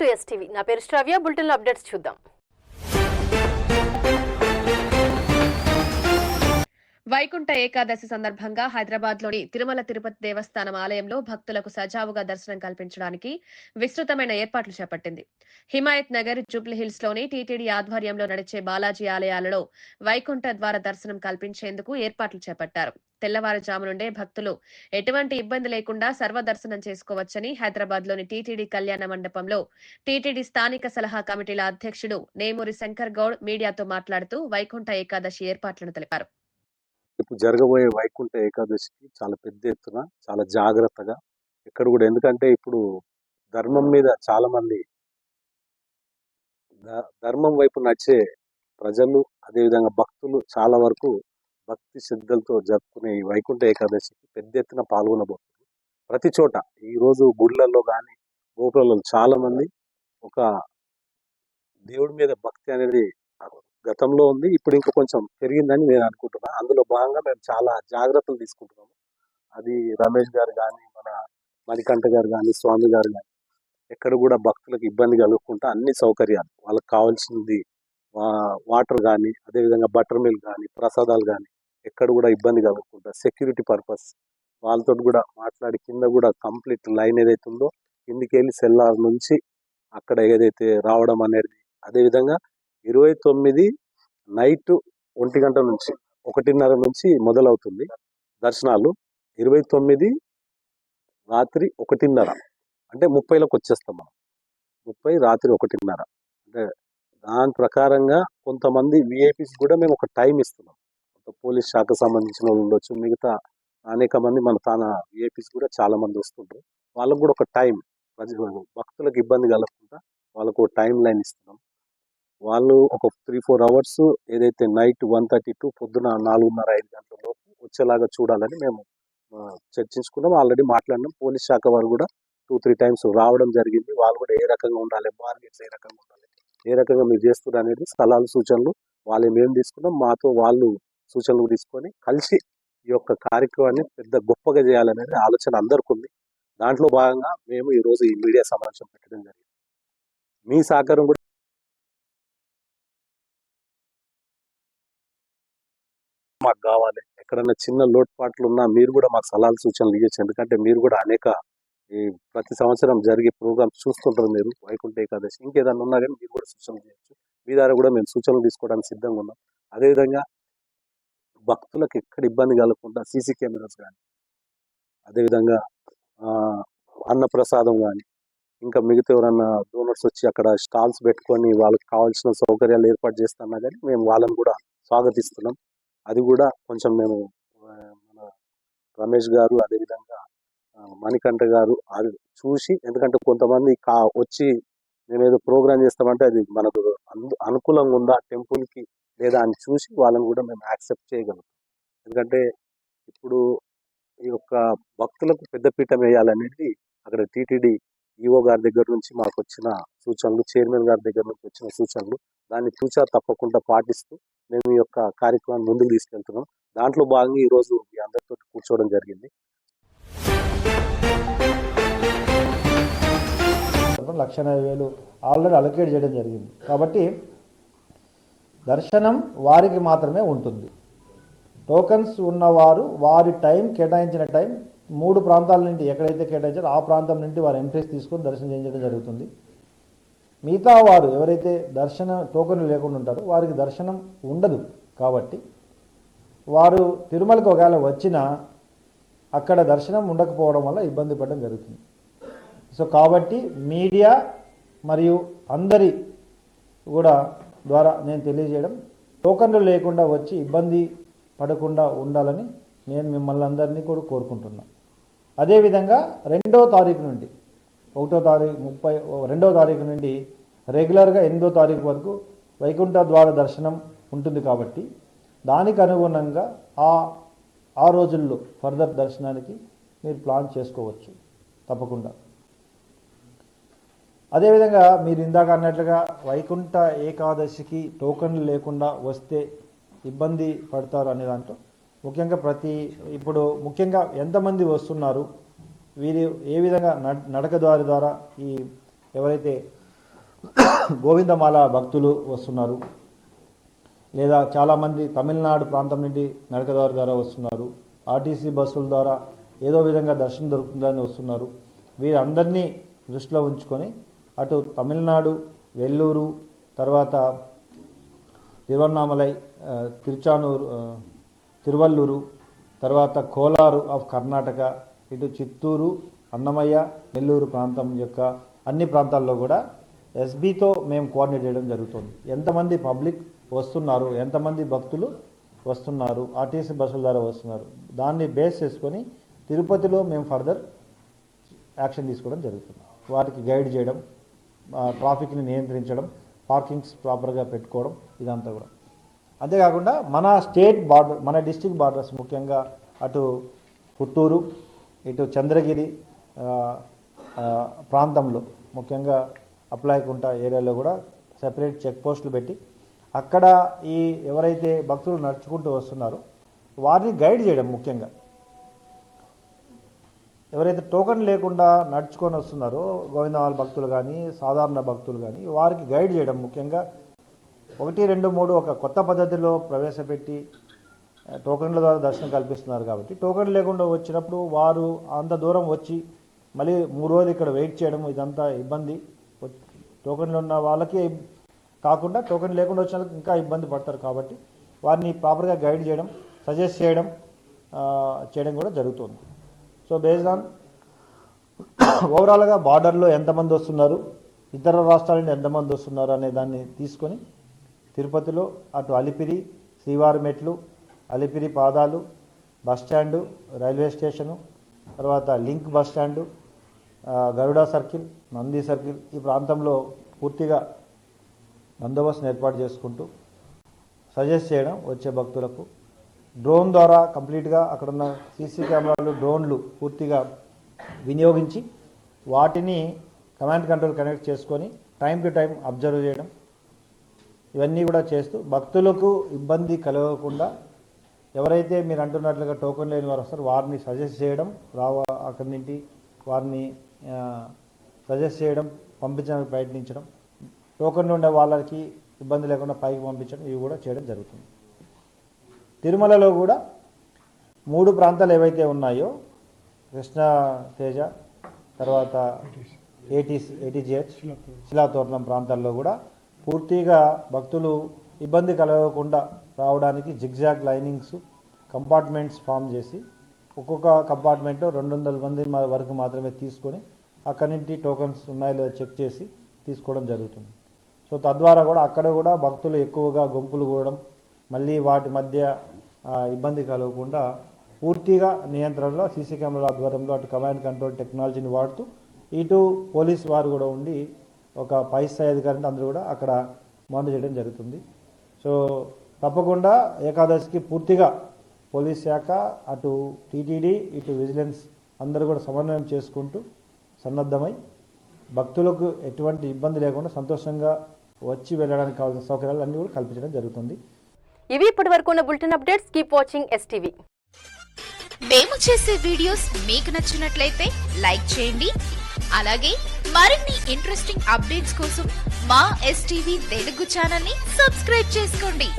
Welcome to STV. నా పేరు శ్రావ్య. బులెటిన్లో అప్డేట్స్ చూద్దాం. వైకుంఠ ఏకాదశి సందర్భంగా హైదరాబాద్లోని తిరుమల తిరుపతి దేవస్థానం ఆలయంలో భక్తులకు సజావుగా దర్శనం కల్పించడానికి విస్తృతమైన ఏర్పాట్లు చేపట్టింది. హిమాయత్ నగర్, జూబ్లీహిల్స్ లోని టీటీడీ ఆధ్వర్యంలో నడిచే బాలాజీ ఆలయాలలో వైకుంఠ ద్వార దర్శనం కల్పించేందుకు ఏర్పాట్లు చేపట్టారు. తెల్లవారుజాము నుండే భక్తులు ఎటువంటి ఇబ్బంది లేకుండా సర్వదర్శనం చేసుకోవచ్చని హైదరాబాద్లోని టీటీడీ కళ్యాణ మండపంలో టీటీడీ స్థానిక సలహా కమిటీల అధ్యక్షుడు నేమూరి శంకర్ గౌడ్ మీడియాతో మాట్లాడుతూ వైకుంఠ ఏకాదశి ఏర్పాట్లను తెలిపారు. ఇప్పుడు జరగబోయే వైకుంఠ ఏకాదశికి చాలా పెద్ద ఎత్తున చాలా జాగ్రత్తగా ఎక్కడ కూడా, ఎందుకంటే ఇప్పుడు ధర్మం మీద చాలా మంది ధర్మం వైపు నడిచే ప్రజలు, అదేవిధంగా భక్తులు చాలా వరకు భక్తి శ్రద్ధలతో జరుపుకునే ఈ వైకుంఠ ఏకాదశికి పెద్ద ఎత్తున పాల్గొనబోతున్నారు. ప్రతి చోట ఈరోజు గుళ్ళల్లో కానీ గోపురాలలో చాలా మంది ఒక దేవుడి మీద భక్తి అనేది గతంలో ఉంది, ఇప్పుడు ఇంకా కొంచెం పెరిగిందని నేను అనుకుంటున్నా. అందులో భాగంగా మేము చాలా జాగ్రత్తలు తీసుకుంటున్నాము. అది రమేష్ గారు కానీ, మన మణికంఠ గారు కానీ, స్వామి గారు కానీ ఎక్కడ కూడా భక్తులకు ఇబ్బంది కలగకుండా అన్ని సౌకర్యాలు, వాళ్ళకి కావాల్సింది వాటర్ కానీ, అదేవిధంగా బటర్ మిల్క్ కానీ, ప్రసాదాలు కానీ ఎక్కడ కూడా ఇబ్బంది కలగకుండా సెక్యూరిటీ పర్పస్ వాళ్ళతో కూడా మాట్లాడి కింద కూడా కంప్లీట్ లైన్ ఏదైతే ఉందో కిందికి వెళ్ళి సెల్లార్ నుంచి అక్కడ ఏదైతే రావడం అనేది, అదేవిధంగా 29 నైట్ 1 గంట నుంచి 1:30 నుంచి మొదలవుతుంది దర్శనాలు. 29 రాత్రి 1:30 అంటే 30లకు వచ్చేస్తాం మనం. 30 రాత్రి 1:30 అంటే దాని ప్రకారంగా కొంతమంది విఐపీస్ కూడా మేము ఒక టైం ఇస్తున్నాం. పోలీస్ శాఖ సంబంధించిన వాళ్ళు ఉండొచ్చు, మిగతా అనేక మంది మన తాన విఐపీస్ కూడా చాలా మంది వస్తుంటారు. వాళ్ళకు కూడా ఒక టైం, భక్తులకు ఇబ్బంది కలగకుండా వాళ్ళకు ఒక టైం లైన్ ఇస్తున్నాం. వాళ్ళు ఒక 3-4 అవర్స్ ఏదైతే నైట్ 1:30 టు పొద్దున 4:30-5 గంటల లోపు వచ్చేలాగా చూడాలని మేము చర్చించుకున్నాం, ఆల్రెడీ మాట్లాడినాం. పోలీస్ శాఖ వారు కూడా 2-3 టైమ్స్ రావడం జరిగింది. వాళ్ళు కూడా ఏ రకంగా ఉండాలి, బార్గెట్స్ ఏ రకంగా ఉండాలి, ఏ రకంగా మీరు చేస్తున్నారు అనేది సలహాలు సూచనలు వాళ్ళు మేము తీసుకున్నాం. మాతో వాళ్ళు సూచనలు తీసుకొని కలిసి ఈ యొక్క కార్యక్రమాన్ని పెద్ద గొప్పగా చేయాలనేది ఆలోచన అందరికీ ఉంది. దాంట్లో భాగంగా మేము ఈరోజు ఈ మీడియా సమావేశం పెట్టడం జరిగింది. మీ సహకారం కూడా మాకు కావాలి. ఎక్కడన్నా చిన్న లోటుపాట్లు ఉన్నా మీరు కూడా మాకు సలహాలు సూచనలు ఇవ్వచ్చు. ఎందుకంటే మీరు కూడా అనేక ఈ ప్రతి సంవత్సరం జరిగే ప్రోగ్రామ్స్ చూస్తుంటారు. మీరు వైకుంఠ ఏకాదశి ఇంకేదన్నా ఉన్నా కానీ మీరు కూడా సూచనలు చేయొచ్చు. మీ ద్వారా కూడా మేము సూచనలు తీసుకోవడానికి సిద్ధంగా ఉన్నాం. అదేవిధంగా భక్తులకు ఎక్కడ ఇబ్బంది కలగకుండా సీసీ కెమెరాస్ కానీ, అదేవిధంగా అన్నప్రసాదం కానీ, ఇంకా మిగతా ఎవరన్నా డోనర్స్ వచ్చి అక్కడ స్టాల్స్ పెట్టుకొని వాళ్ళకి కావాల్సిన సౌకర్యాలు ఏర్పాటు చేస్తున్నా కానీ మేము వాళ్ళని కూడా స్వాగతిస్తున్నాం. అది కూడా కొంచెం మేము మన రమేష్ గారు, అదేవిధంగా మణికంఠ గారు అది చూసి, ఎందుకంటే కొంతమంది వచ్చి మేము ఏదో ప్రోగ్రామ్ చేస్తామంటే అది మనకు అనుకూలంగా ఉందా టెంపుల్కి లేదా అని చూసి వాళ్ళని కూడా మేము యాక్సెప్ట్ చేయగలుగుతాం. ఎందుకంటే ఇప్పుడు ఈ యొక్క భక్తులకు పెద్దపీట వేయాలనేది అక్కడ టీటీడీ ఈఓ గారి దగ్గర నుంచి మాకు వచ్చిన సూచనలు, చైర్మన్ గారి దగ్గర నుంచి వచ్చిన సూచనలు, దాన్ని తూచా తప్పకుండా పాటిస్తూ మేము ఈ యొక్క కార్యక్రమాన్ని ముందుకు తీసుకెళ్తున్నాం. దాంట్లో భాగంగా ఈరోజు మీ అందరితో కూర్చోవడం జరిగింది. 1,40,000 ఆల్రెడీ అలొకేట్ చేయడం జరిగింది. కాబట్టి దర్శనం వారికి మాత్రమే ఉంటుంది. టోకన్స్ ఉన్నవారు వారి టైం కేటాయించిన టైం 3 ప్రాంతాల నుండి ఎక్కడైతే కేటాయించారో ఆ ప్రాంతం నుండి వారు ఎంట్రీస్ తీసుకొని దర్శనం చేయించడం జరుగుతుంది. మిగతా వారు ఎవరైతే దర్శన టోకన్లు లేకుండా ఉంటారో వారికి దర్శనం ఉండదు. కాబట్టి వారు తిరుమలకు ఒకవేళ వచ్చినా అక్కడ దర్శనం ఉండకపోవడం వల్ల ఇబ్బంది పడడం జరుగుతుంది. సో కాబట్టి మీడియా మరియు అందరి కూడా ద్వారా నేను తెలియజేయడం, టోకన్లు లేకుండా వచ్చి ఇబ్బంది పడకుండా ఉండాలని నేను మిమ్మల్ని అందరినీ కూడా కోరుకుంటున్నాను. అదేవిధంగా 2వ తారీఖు నుండి 1వ తారీఖు 2వ తారీఖు నుండి రెగ్యులర్గా 8వ తారీఖు వరకు వైకుంఠ ద్వార దర్శనం ఉంటుంది. కాబట్టి దానికి అనుగుణంగా ఆ రోజుల్లో ఫర్దర్ దర్శనానికి మీరు ప్లాన్ చేసుకోవచ్చు తప్పకుండా. అదేవిధంగా మీరు ఇందాక అన్నట్లుగా వైకుంఠ ఏకాదశికి టోకన్లు లేకుండా వస్తే ఇబ్బంది పడతారు అనే దాంట్లో ముఖ్యంగా ఇప్పుడు ముఖ్యంగా ఎంతమంది వస్తున్నారు, వీరు ఏ విధంగా నడక ద్వారా ఈ ఎవరైతే గోవిందమాల భక్తులు వస్తున్నారు, లేదా చాలామంది తమిళనాడు ప్రాంతం నుండి నడకదారి ద్వారా వస్తున్నారు, ఆర్టీసీ బస్సుల ద్వారా ఏదో విధంగా దర్శనం దొరుకుతుందని వస్తున్నారు. వీరందరినీ దృష్టిలో ఉంచుకొని అటు తమిళనాడు వెల్లూరు, తర్వాత తిరువన్నామలై, తిరువల్లూరు, తర్వాత కోలారు ఆఫ్ కర్ణాటక, ఇటు చిత్తూరు, అన్నమయ్య, నెల్లూరు ప్రాంతం యొక్క అన్ని ప్రాంతాల్లో కూడా ఎస్బీతో మేము కోఆర్డినేట్ చేయడం జరుగుతుంది. ఎంతమంది పబ్లిక్ వస్తున్నారు, ఎంతమంది భక్తులు వస్తున్నారు, ఆర్టీసీ బస్సుల ద్వారా వస్తున్నారు, దాన్ని బేస్ చేసుకొని తిరుపతిలో మేము ఫర్దర్ యాక్షన్ తీసుకోవడం జరుగుతుంది. వాటికి గైడ్ చేయడం, ట్రాఫిక్ని నియంత్రించడం, పార్కింగ్స్ ప్రాపర్గా పెట్టుకోవడం, ఇదంతా కూడా. అంతేకాకుండా మన స్టేట్ బార్డర్, మన డిస్ట్రిక్ట్ బార్డర్స్ ముఖ్యంగా అటు పుత్తూరు, ఇటు చంద్రగిరి ప్రాంతంలో ముఖ్యంగా అప్లాయకుంట ఏరియాలో కూడా సెపరేట్ చెక్ పోస్టులు పెట్టి అక్కడ ఈ ఎవరైతే భక్తులు నడుచుకుంటూ వస్తున్నారో వారిని గైడ్ చేయడం, ముఖ్యంగా ఎవరైతే టోకన్ లేకుండా నడుచుకొని వస్తున్నారో గోవిందమాల భక్తులు కానీ సాధారణ భక్తులు కానీ వారికి గైడ్ చేయడం, ముఖ్యంగా 1, 2, 3 ఒక కొత్త పద్ధతిలో ప్రవేశపెట్టి టోకన్ల ద్వారా దర్శనం కల్పిస్తున్నారు. కాబట్టి టోకన్ లేకుండా వచ్చినప్పుడు వారు అంత దూరం వచ్చి మళ్ళీ 3 రోజులు ఇక్కడ వెయిట్ చేయడం, ఇదంతా ఇబ్బంది. టోకన్లు ఉన్న వాళ్ళకి కాకుండా టోకన్ లేకుండా వచ్చిన వాళ్ళకి ఇంకా ఇబ్బంది పడతారు. కాబట్టి వారిని ప్రాపర్గా గైడ్ చేయడం, సజెస్ట్ చేయడం కూడా జరుగుతుంది. సో బేస్డ్ ఆన్ ఓవరాల్గా బార్డర్లో ఎంతమంది వస్తున్నారు, ఇతర రాష్ట్రాల నుండి ఎంతమంది వస్తున్నారు అనే దాన్ని తీసుకొని తిరుపతిలో అటు అలిపిరి, శ్రీవారిమెట్లు, అలిపిరి పాదాలు, బస్టాండు, రైల్వే స్టేషను, తర్వాత లింక్ బస్టాండు, గరుడ సర్కిల్, నంది సర్కిల్, ఈ ప్రాంతంలో పూర్తిగా బందోబస్తును ఏర్పాటు చేసుకుంటూ సజెస్ట్ చేయడం వచ్చే భక్తులకు. డ్రోన్ ద్వారా కంప్లీట్గా అక్కడున్న సీసీ కెమెరాలు, డ్రోన్లు పూర్తిగా వినియోగించి వాటిని కమాండ్ కంట్రోల్ కనెక్ట్ చేసుకొని టైం టు టైం అబ్జర్వ్ చేయడం, ఇవన్నీ కూడా చేస్తూ భక్తులకు ఇబ్బంది కలగకుండా ఎవరైతే మీరు అంటున్నట్లుగా టోకెన్ లేని వారు వస్తారు వారిని సజెస్ట్ చేయడం, అక్కడి నుండి వారిని సజెస్ట్ చేయడం, పంపించడానికి ప్రయత్నించడం, టోకెన్లు ఉండే వాళ్ళకి ఇబ్బంది లేకుండా పైకి పంపించడం, ఇవి కూడా చేయడం జరుగుతుంది. తిరుమలలో కూడా 3 ప్రాంతాలు ఏవైతే ఉన్నాయో కృష్ణ తేజ, తర్వాత ఏటీజీహెచ్, శిలాతోరణం ప్రాంతాల్లో కూడా పూర్తిగా భక్తులు ఇబ్బంది కలగకుండా రావడానికి జిగ్జాగ్ లైనింగ్స్, కంపార్ట్మెంట్స్ ఫామ్ చేసి ఒక్కొక్క కంపార్ట్మెంట్లో 200 మంది వరకు మాత్రమే తీసుకొని అక్కడి నుంచి టోకన్స్ ఉన్నాయో లేదో చెక్ చేసి తీసుకోవడం జరుగుతుంది. సో తద్వారా కూడా అక్కడ కూడా భక్తులు ఎక్కువగా గుంపులు కూడడం, మళ్ళీ వాటి మధ్య ఇబ్బంది కలగకుండా పూర్తిగా నియంత్రణలో సీసీ కెమెరాల ఆధ్వర్యంలో అటు కమాండ్ కంట్రోల్ టెక్నాలజీని వాడుతూ ఇటు పోలీస్ వారు కూడా ఉండి ఒక పై స్థాయి అధికారిని అందరూ కూడా అక్కడ మానిటర్ చేయడం జరుగుతుంది. సో తప్పకుండా ఏకాదశికి పూర్తిగా పోలీస్ శాఖ, అటు టీటీడీ, ఇటు విజిలెన్స్ అందరూ కూడా సమన్వయం చేసుకుంటూ సన్నద్ధమై భక్తులకు ఎటువంటి ఇబ్బంది లేకుండా సంతోషంగా వచ్చి వెళ్ళడానికి కావాల్సిన సౌకర్యాలు అన్నీ కూడా కల్పించడం జరుగుతుంది. ఇవి ఇప్పటి వరకు ఉన్న bulletin updates. Keep watching STV. మేము చేసే వీడియోస్ మీకు నచ్చినట్లయితే లైక్ చేయండి. అలాగే మరిన్ని ఇంట్రెస్టింగ్ అప్డేట్స్ కోసం మా ఎస్టీవీ తెలుగు ఛానల్ ని సబ్స్క్రైబ్ చేసుకోండి.